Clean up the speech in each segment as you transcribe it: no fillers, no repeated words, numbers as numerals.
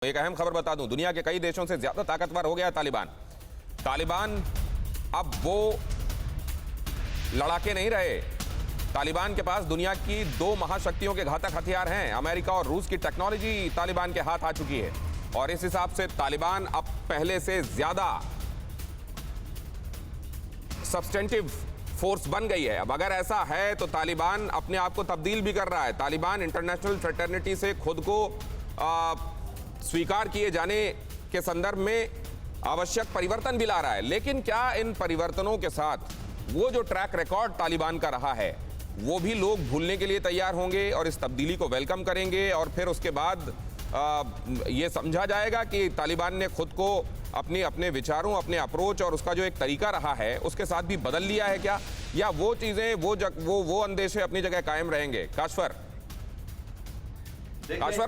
एक अहम खबर बता दूं, दुनिया के कई देशों से ज्यादा ताकतवर हो गया है तालिबान। अब वो लड़ाके नहीं रहे। तालिबान के पास दुनिया की दो महाशक्तियों के घातक हथियार हैं। अमेरिका और रूस की टेक्नोलॉजी तालिबान के हाथ आ चुकी है और इस हिसाब से तालिबान अब पहले से ज्यादा सब्सटेंटिव फोर्स बन गई है। अब अगर ऐसा है तो तालिबान अपने आप को तब्दील भी कर रहा है। तालिबान इंटरनेशनल फ्रेटर्निटी से खुद को स्वीकार किए जाने के संदर्भ में आवश्यक परिवर्तन भी ला रहा है। लेकिन क्या इन परिवर्तनों के साथ वो जो ट्रैक रिकॉर्ड तालिबान का रहा है वो भी लोग भूलने के लिए तैयार होंगे और इस तब्दीली को वेलकम करेंगे और फिर उसके बाद ये समझा जाएगा कि तालिबान ने खुद को अपने विचारों, अपने अप्रोच और उसका जो एक तरीका रहा है उसके साथ भी बदल लिया है क्या, या वो चीजें वो अंदेशे अपनी जगह कायम रहेंगे? काश्वर,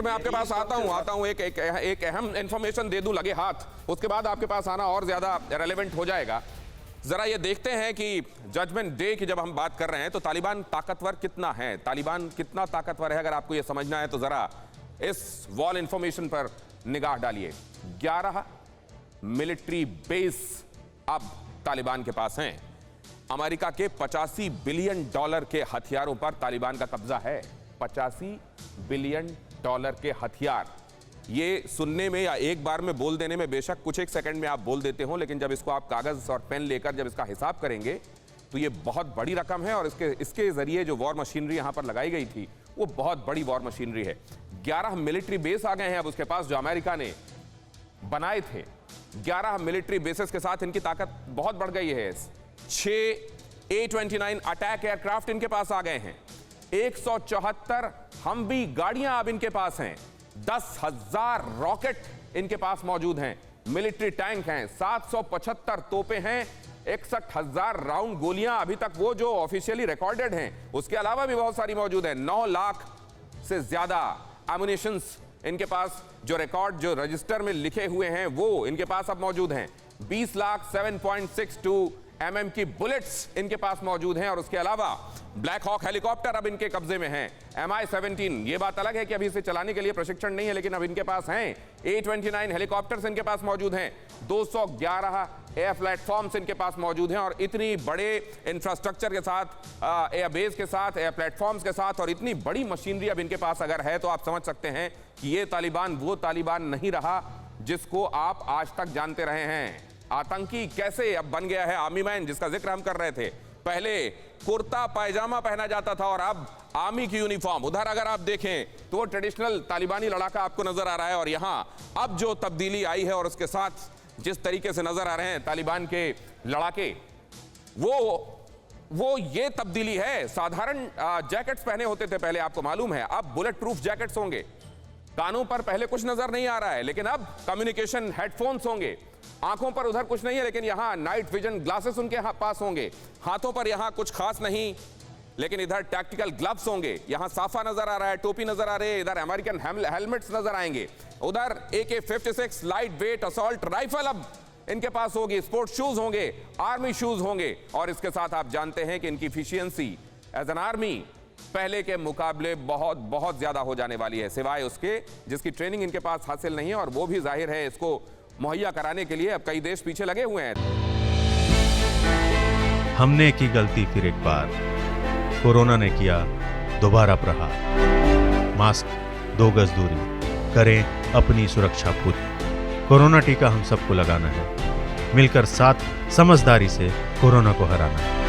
मैं आपके पास आता हूं एक अहम इंफॉर्मेशन दे दूं लगे हाथ, उसके बाद आपके पास आना और ज्यादा रेलेवेंट हो जाएगा। जरा ये देखते हैं कि जजमेंट डे की जब हम बात कर रहे हैं तो तालिबान ताकतवर कितना है, तालिबान कितना ताकतवर है। अगर आपको ये समझना है तो जरा इस वॉल इंफॉर्मेशन पर निगाह डालिए। 11 मिलिट्री बेस अब तालिबान के पास हैं। अमेरिका के $85 बिलियन के हथियारों पर तालिबान का कब्जा है। $85 बिलियन के हथियार। ये सुनने में या एक बार में बोल देने में बेशक कुछ एक सेकंड में आप बोल देते हो, लेकिन जब इसको आप कागज और पेन लेकर जब इसका हिसाब करेंगे तो ये बहुत बड़ी रकम है और इसके जरिए जो वॉर मशीनरी यहां पर लगाई गई थी वो बहुत बड़ी वॉर मशीनरी है। 11 मिलिट्री बेस आ गए हैं अब उसके पास जो अमेरिका ने बनाए थे। 11 मिलिट्री बेसेस के साथ इनकी ताकत बहुत बढ़ गई है। 6 A-29 अटैक एयरक्राफ्ट इनके पास आ गए हैं। 174 हमवी गाड़ियां अब इनके पास हैं। 10,000 रॉकेट इनके पास मौजूद हैं। मिलिट्री टैंक हैं। 775 तोपें हैं। 61,000 राउंड गोलियां अभी तक वो जो ऑफिशियली रिकॉर्डेड हैं, उसके अलावा भी बहुत सारी मौजूद हैं। 9 लाख से ज्यादा एमुनिशंस इनके पास जो रिकॉर्ड जो रजिस्टर में लिखे हुए हैं वो इनके पास अब मौजूद हैं। 20 लाख 7.62 mm की बुलेट्स इनके पास मौजूद हैं और उसके अलावा ब्लैक हॉक हेलीकॉप्टर अब इनके कब्जे में हैं। Mi-17, ये बात अलग है कि अभी इसे चलाने के लिए प्रशिक्षण नहीं है, लेकिन अब इनके पास हैं। A-29 हेलीकॉप्टर्स इनके पास मौजूद हैं। 211 एयर प्लेटफॉर्म्स इनके पास मौजूद हैं और इतनी बड़े इंफ्रास्ट्रक्चर के साथ, एयर बेस के साथ, एयर प्लेटफॉर्म्स के साथ और इतनी बड़ी मशीनरी अब इनके पास अगर है तो आप समझ सकते हैं कि ये तालिबान वो तालिबान नहीं रहा जिसको आप आज तक जानते रहे हैं। आतंकी कैसे अब बन गया है आर्मी मैन, जिसका जिक्र हम कर रहे थे। पहले कुर्ता पायजामा पहना जाता था और अब आर्मी की यूनिफॉर्म। उधर अगर आप देखें तो वो ट्रेडिशनल तालिबानी लड़ाका आपको नजर आ रहा है और यहां अब जो तब्दीली आई है और उसके साथ जिस तरीके से नजर आ रहे हैं तालिबान के लड़ाके, वो ये तब्दीली है। साधारण जैकेट्स पहने होते थे पहले, आपको मालूम है, अब बुलेट प्रूफ जैकेट्स होंगे। कानों पर पहले कुछ नजर नहीं आ रहा है, लेकिन अब कम्युनिकेशन हेडफोन्स होंगे। आंखों पर उधर कुछ नहीं है, लेकिन यहां नाइट विजन ग्लासेस उनके पास होंगे। हाथों पर यहां कुछ खास नहीं, लेकिन इधर टैक्टिकल ग्लव्स होंगे। यहां साफा नजर आ रहा है, टोपी नजर आ रही है, इधर अमेरिकन हेलमेट्स नजर आएंगे, उधर AK-56 light weight assault rifle अब इनके पास होगी। स्पोर्ट्स शूज होंगे, आर्मी शूज होंगे और इसके साथ आप जानते हैं कि इनकी एफिशिएंसी एज एन आर्मी पहले के मुकाबले बहुत बहुत ज्यादा हो जाने वाली है, सिवाय उसके जिसकी ट्रेनिंग इनके पास हासिल नहीं है और वो भी जाहिर है इसको मुहैया कराने के लिए अब कई देश पीछे लगे हुए हैं। हमने की गलती फिर एक बार, कोरोना ने किया दोबारा प्रहार। मास्क, 2 गज दूरी, करें अपनी सुरक्षा खुद। कोरोना टीका हम सबको लगाना है, मिलकर साथ समझदारी से कोरोना को हराना है।